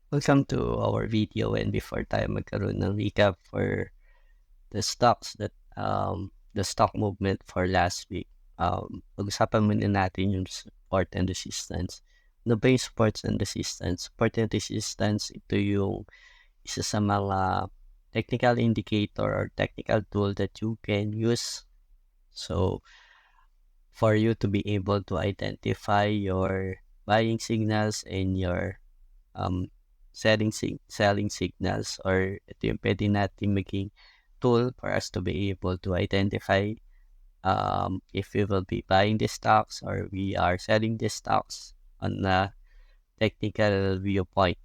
Welcome to our video, and before tayo magkaroon ng recap for the stocks the stock movement for last week, pag-usapan muna natin yung support and resistance. Ano ba yung supports and resistance? Support and resistance, ito yung isa sa mga technical indicator or technical tool that you can use. So, for you to be able to identify your buying signals and your um, selling signals, or ito yung pwede natin maging tool for us to be able to identify if we will be buying the stocks or we are selling the stocks on a technical viewpoint.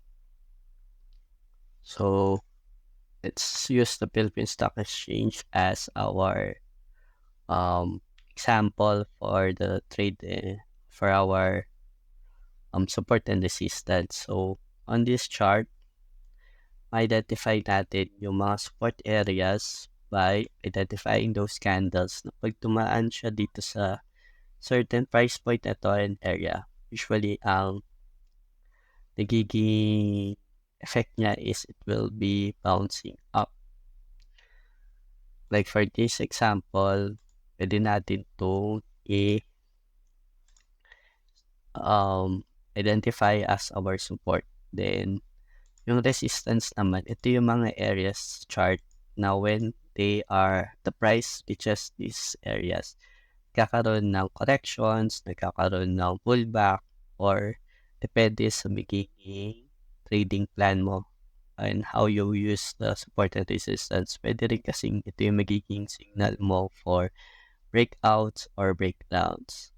So let's use the Philippine Stock Exchange as our example for the trade for our support and resistance. So on this chart, identify natin yung mga support areas by identifying those candles na pag tumaan siya dito sa certain price point na to and area, usually ang nagiging effect niya is it will be bouncing up. Like for this example, pwede natin to identify as our support. Then yung resistance naman, ito yung mga areas chart na when they are, the price reaches these areas, nagkakaroon ng corrections, nagkakaroon ng pullback, or depende sa magiging trading plan mo and how you use the support and resistance. Pwede rin kasing ito yung magiging signal mo for breakouts or breakdowns.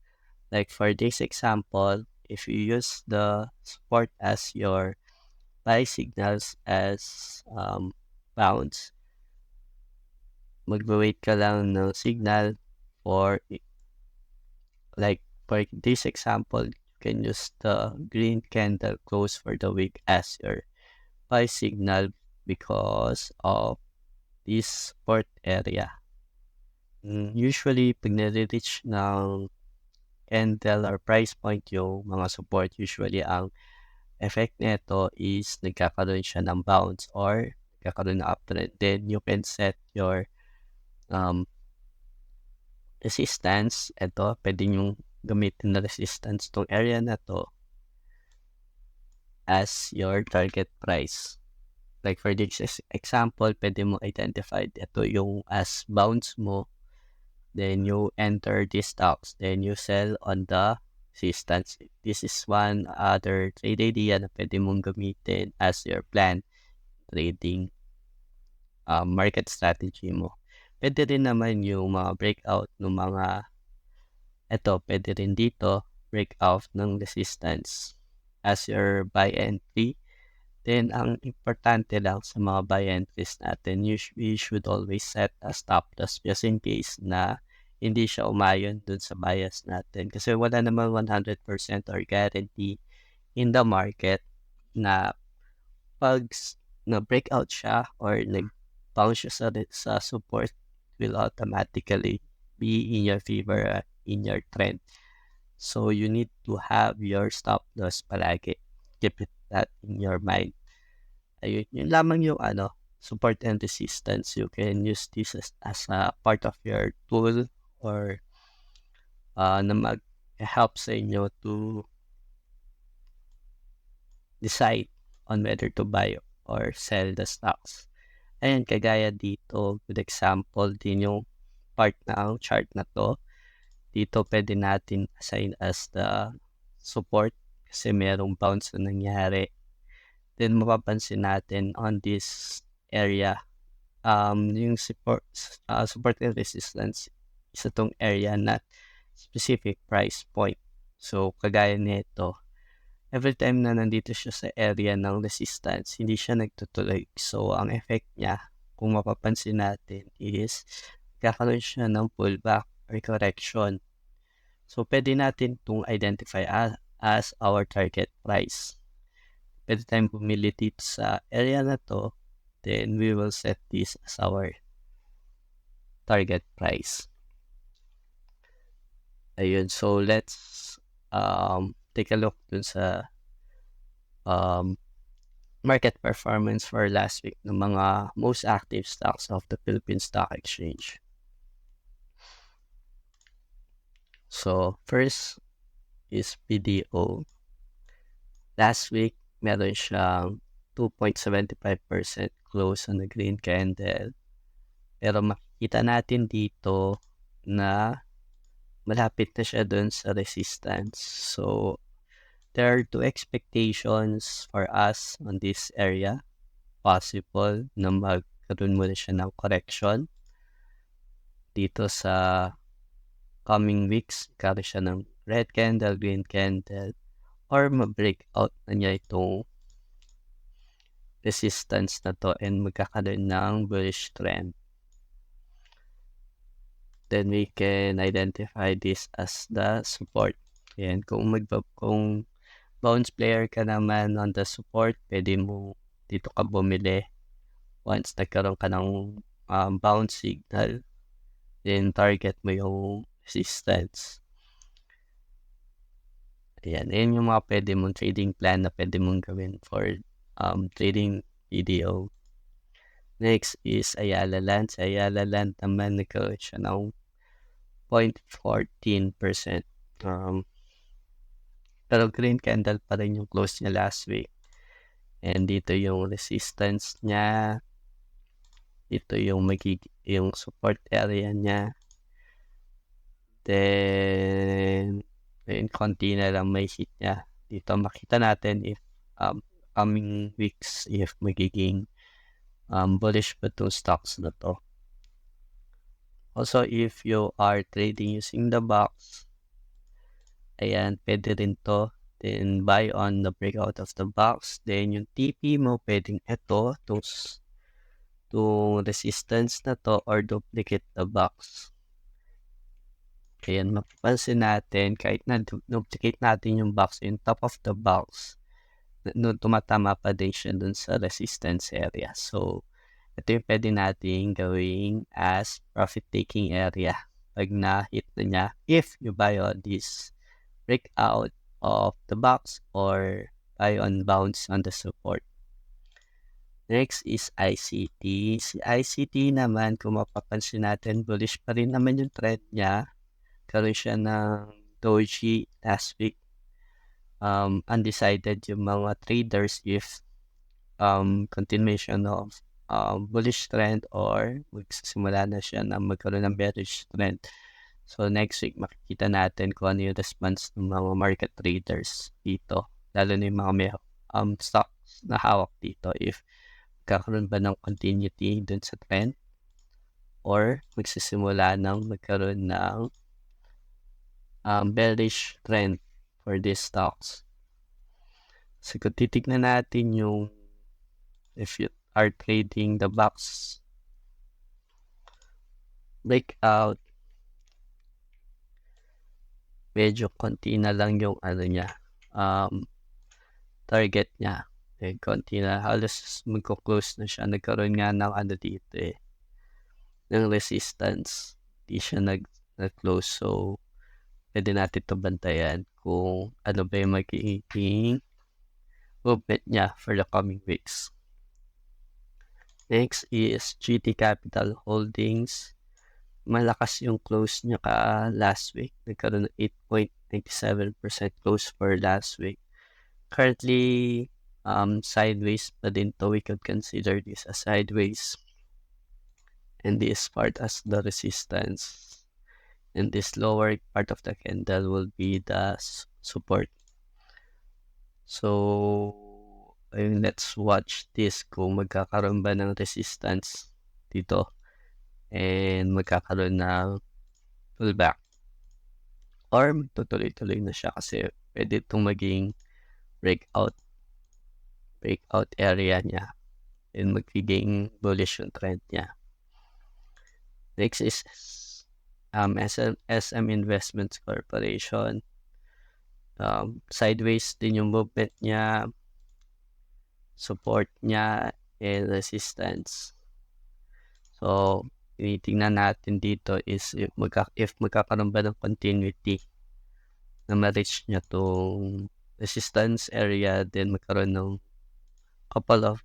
Like for this example, if you use the support as your buy signals as bounce, mag-wait ka lang ng signal for, like for this example, you can use the green candle close for the week as your buy signal because of this support area. Usually, pag nare-reach ng candle or price point yung mga support, usually ang effect nito is nagkakaroon siya ng bounce or nagkakaroon ng uptrend. Then you can set your resistance. Ito, pwede yung gamitin na resistance tong area na to as your target price. Like for this example, pwede mo identify ito yung as bounce mo. Then you enter these stocks. Then you sell on the resistance. This is one other trade idea na pwede mong gamitin as your plan trading market strategy mo. Pwede rin naman yung mga breakout ng mga, eto, pwede rin dito, breakout ng resistance as your buy entry. Then, ang importante lang sa mga buy entries natin, we should always set a stop loss just in case na hindi siya umayon dun sa bias natin. Kasi wala naman 100% or guarantee in the market na pag na-breakout siya or nag-bounce siya sa support, will automatically be in your favor, in your trend. So, you need to have your stop loss palagi. Keep that in your mind. Ayun, yun lamang yung support and resistance. You can use this as a part of your tool or na mag-help sa inyo to decide on whether to buy or sell the stocks. Ayan, kagaya dito, good example din yung part ng chart na to. Dito pwede natin assign as the support kasi merong bounce na nangyari. Then mapapansin natin on this area, yung support and resistance, isa tong area na specific price point. So, kagaya nito, every time na nandito siya sa area ng resistance, hindi siya nagtutuloy. So, ang effect niya, kung mapapansin natin, is kakaroon siya ng pullback or correction. So, pwede natin itong identify as our target price. Pwede tayong pumili dito sa area na to, then we will set this as our target price. Ayun, so let's take a look dun sa market performance for last week ng mga most active stocks of the Philippine Stock Exchange. So, first is PDO. Last week, meron siyang 2.75% close on the green candle. Pero makikita natin dito na malapit na siya dun sa resistance. So, there are two expectations for us on this area. Possible na magkaroon muna siya ng correction dito sa coming weeks. Magkaroon siya ng red candle, green candle, or ma-break out na niya itong resistance na to and magkakaroon ng bullish trend. Then we can identify this as the support. Ayan, kung bounce player ka naman on the support, pwede mo dito ka bumili once nagkaroon ka ng bounce signal, then target mo yung resistance. Ayan, yun yung mga pwede mong trading plan na pwede mong gawin for trading PDO. Next is Ayala Land. Sa Ayala Land naman nagkaroon siya ng 0.14%. Pero green candle pa rin yung close niya last week. And dito yung resistance niya. Dito yung yung support area niya. Then, konti na lang may hit niya. Dito makita natin if coming weeks if magiging bullish ba itong stocks na to. Also, if you are trading using the box, ayan, pwede rin to. Then, buy on the breakout of the box. Then, yung TP mo, pwedeng ito, itong resistance na to, or duplicate the box. Ayan, mapapansin natin, kahit na duplicate natin yung box, yung top of the box, tumatama pa din siya dun sa resistance area. So, ito yung pwede natin gawing as profit-taking area pag na-hit na niya if you buy on this breakout of the box or buy on bounce on the support. Next is ICT. Si ICT naman, kung mapapansin natin, bullish pa rin naman yung trend niya. Karoon siya ng doji last week. Undecided yung mga traders if continuation of bullish trend or magsisimula na siya na magkaroon ng bearish trend. So next week makikita natin kung ano yung response ng mga market traders dito, lalo na yung mga may stocks na hawak dito, if magkakaroon ba ng continuity dun sa trend or magsisimula ng magkaroon ng bearish trend for these stocks. So kung titignan natin yung if you are trading the box breakout, medyo konti na lang yung niya, target niya. Konti na, halos magko-close na siya. Nagkaroon nga ng dito ng resistance. Di siya nag-close. So, pwede natin ito bantayan kung ano ba yung magiging movement niya for the coming weeks. Next is GT Capital Holdings. Malakas yung close niya last week. Nagkaroon ng 8.97% close for last week. Currently, sideways pa din to. We could consider this as sideways. And this part as the resistance. And this lower part of the candle will be the support. So, let's watch this kung magkakaroon ba ng resistance dito and magkakaroon ng pullback or magtutuloy-tuloy na siya kasi pwede itong maging breakout area niya and magiging bullish yung trend niya. Next is SM Investments Corporation. Sideways din yung movement niya, support niya, and resistance. So, tinitingnan natin dito is if magkakaroon ba ng continuity na ma-reach niya tong resistance area, then magkaroon ng couple of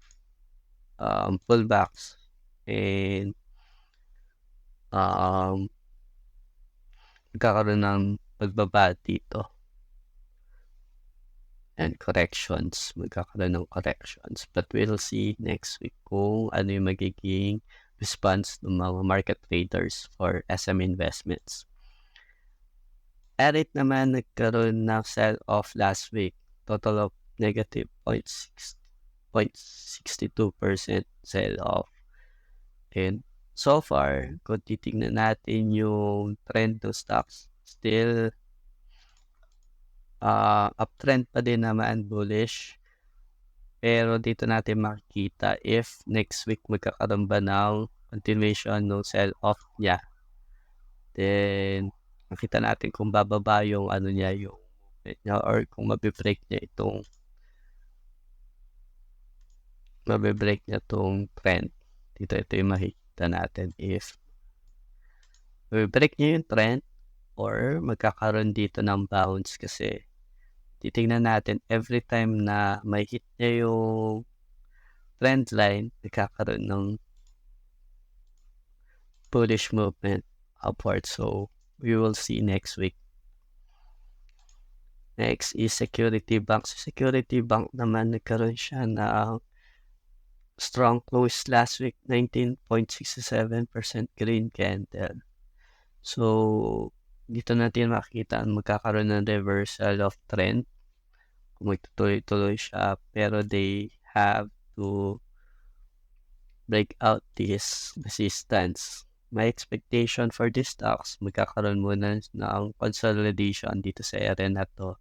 pullbacks and magkakaroon ng pagbaba dito and corrections, magkakaroon ng corrections. But we'll see next week kung ano yung magiging response ng mga market traders for SM investments. Erit naman nagkaroon ng sell-off last week, total of negative 0.62% sell-off. And so far, kung titignan natin yung trend ng stocks, still uptrend pa din naman, bullish. Pero dito natin makikita if next week magkakaroon ba ng continuation ng sell-off niya. Then, makita natin kung bababa yung ano niya, yung movement niya, or kung mabibreak niya itong trend. Dito, ito yung makikita natin if mabibreak niya yung trend or magkakaroon dito ng bounce kasi titingnan natin every time na may hit niya yung trend line, nagkakaroon ng bullish movement upward. So, we will see next week. Next is Security Bank. So, Security Bank naman nagkaroon siya na strong close last week, 19.67% green candle. So, dito natin makikita magkakaroon ng reversal of trend. Kung magtutuloy-tuloy siya, pero they have to break out this resistance. My expectation for this stocks, magkakaroon muna ng consolidation dito sa area na to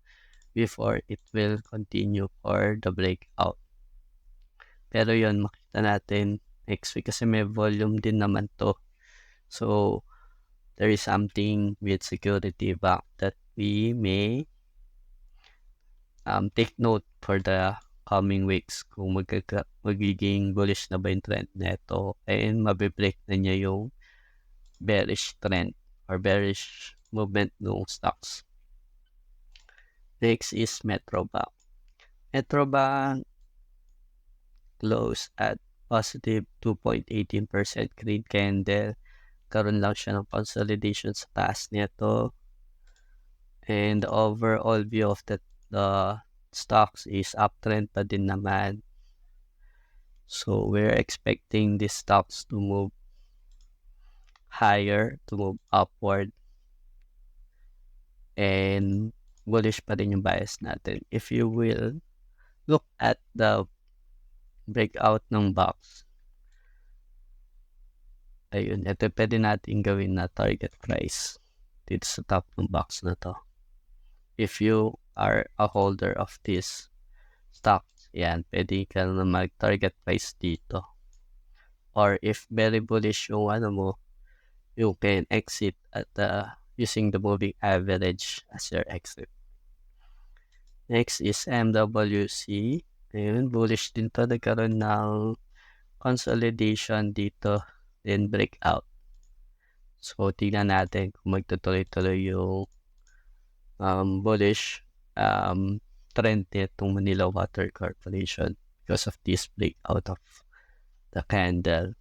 before it will continue for the breakout. Pero yun, makita natin next week kasi may volume din naman to. So, there is something with Security Bank that we may take note for the coming weeks kung magiging bullish na ba yung trend neto and mabibreak na niya yung bearish trend or bearish movement ng stocks. Next is Metrobank. Metrobank closed at positive 2.18% green candle. Karoon lang siya ng consolidation sa taas nito. And the overall view of the stocks is uptrend pa din naman. So we're expecting these stocks to move higher, to move upward. And bullish pa din yung bias natin. If you will look at the breakout ng box, ayun, ito pwede natin gawin na target price dito sa top ng box na to. If you are a holder of this stock, yan, pwede ka na mag-target price dito. Or if very bullish yung ano mo, you can exit at using the moving average as your exit. Next is MWC. Ayun, bullish din to. Nagkaroon ng consolidation dito, then breakout. So, tingnan natin kung magtutuloy-tuloy yung bullish trend nitong Manila Water Corporation because of this breakout of the candle,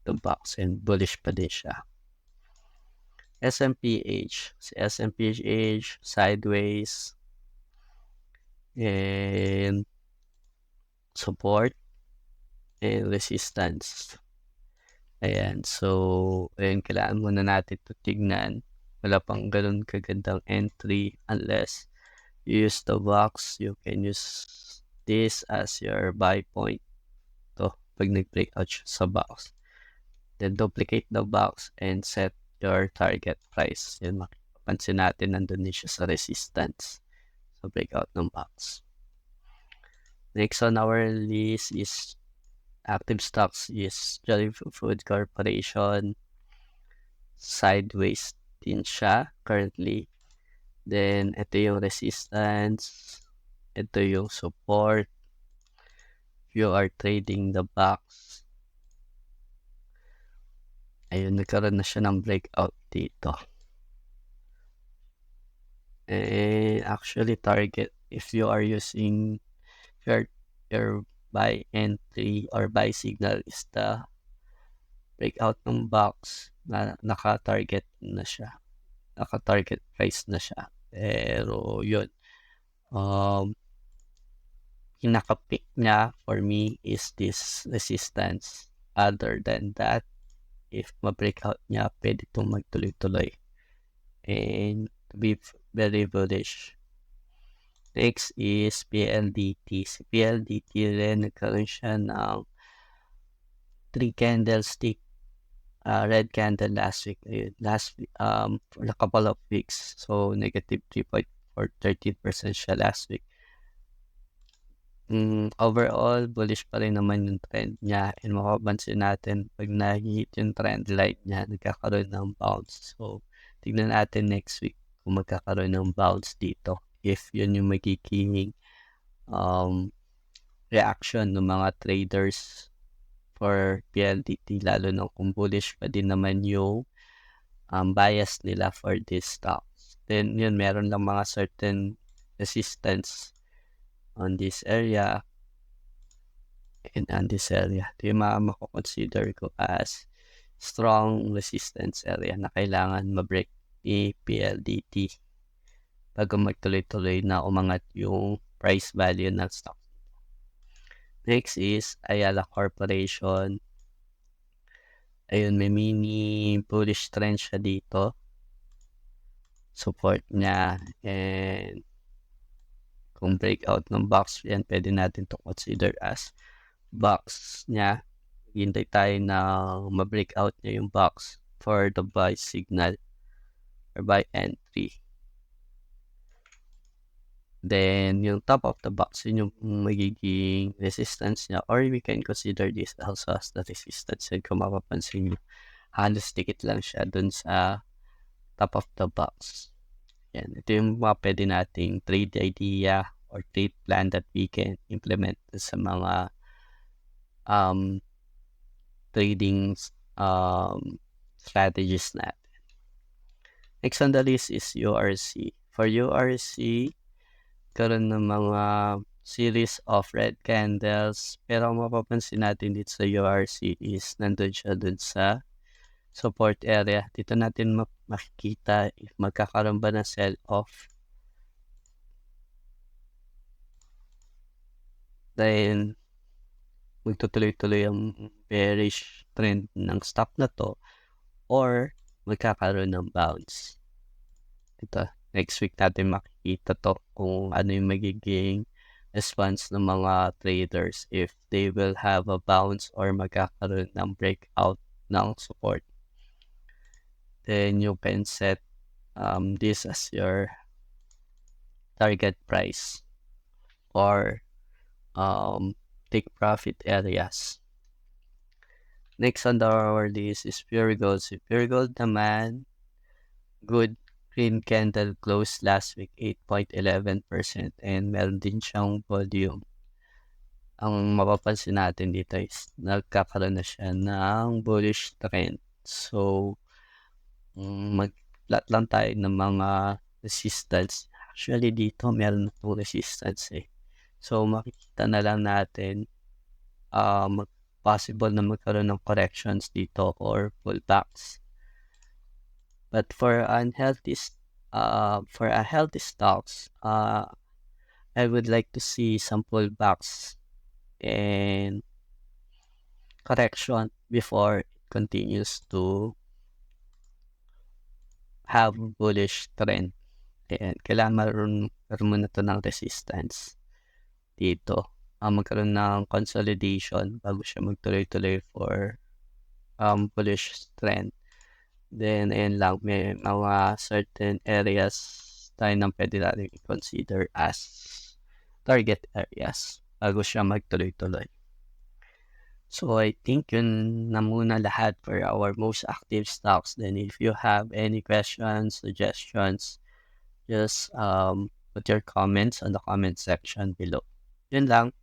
the box, and bullish pa din siya. SMPH. Si SMPH, sideways, and support, and resistance. Ayan, so, ayan, kailangan muna natin ito tignan. Wala pang ganun kagandang entry unless you use the box. You can use this as your buy point. To, pag nag-breakout siya sa box. Then, duplicate the box and set your target price. Yan, mapapansin natin nandun din siya sa resistance. So, breakout ng box. Next on our list is active stocks is Jolly Food Corporation. Sideways din siya currently. Then, ito yung resistance. Ito yung support. If you are trading the box, ayun, nagkaroon na siya ng breakout dito. And actually, target, if you are using, you're buy entry or buy signal is the breakout ng box na naka-target na siya. Naka-target price na siya. Pero yun, pinaka-pick niya for me is this resistance. Other than that, if ma-breakout niya, pwede itong magtuloy-tuloy. And to be very bullish. Next is PLDT. Si PLDT rin, nagkaroon siya ng 3 candlestick red candle last week. Last week, for a couple of weeks. So, negative 3.413% siya last week. Overall, bullish pa rin naman yung trend niya. And makapansin natin, pag na-hit yung trend line niya, nagkakaroon ng bounce. So, tignan natin next week kung magkakaroon ng bounce dito. If yun yung magiging reaction ng mga traders for PLDT, lalo na kung bullish pa din naman yung bias nila for this stocks. Then yun, meron lang mga certain resistance on this area and on this area. Ito yung mga mako-consider ko as strong resistance area na kailangan ma-break ni PLDT bago magtuloy-tuloy na umangat yung price value ng stock. Next is Ayala Corporation. Ayun, may mini bullish trend siya dito. Support niya, and kung breakout ng box yan, pwede natin to consider as box niya. Hintay tayo na ma-breakout niya yung box for the buy signal or buy entry. Then, yung top of the box, yun yung magiging resistance niya, or we can consider this also as the resistance. And kung mapapansin nyo, halos dikit lang siya dun sa top of the box. Yan, ito yung mga pwede nating trade idea or trade plan that we can implement sa mga trading strategies natin. Next on the list is URC. For URC, karoon ng mga series of red candles, pero ang mapapansin natin dito sa URC is nandun siya dun sa support area. Dito natin makikita if magkakaroon ba ng sell-off. Then, magtutuloy-tuloy ang bearish trend ng stock na to, or magkakaroon ng bounce. Ito, next week natin makikita to kung ano yung magiging response ng mga traders, if they will have a bounce or magkakaroon ng breakout ng support. Then you can set this as your target price or take profit areas. Next on our list is Pure Gold. Si Pure Gold naman, good green candle close last week, 8.11%, and meron din siyang volume. Ang mapapansin natin dito is nagkakaroon na siya ng bullish trend. So, mag-plot lang tayo ng mga resistance. Actually, dito meron na itong resistance eh. So, makikita na lang natin possible na magkaroon ng corrections dito or pullbacks. But for unhealthy stocks, I would like to see some pullbacks and correction before it continues to have bullish trend. Ayan, kailangan meron muna ito ng resistance dito. Magkaroon ng consolidation bago siya magtuloy-tuloy for bullish trend. Then, ayan lang, may mga certain areas tayo nang pwede natin i-consider as target areas bago siya magtuloy-tuloy. So, I think yun na muna lahat for our most active stocks. Then, if you have any questions, suggestions, just put your comments on the comment section below. Yun lang.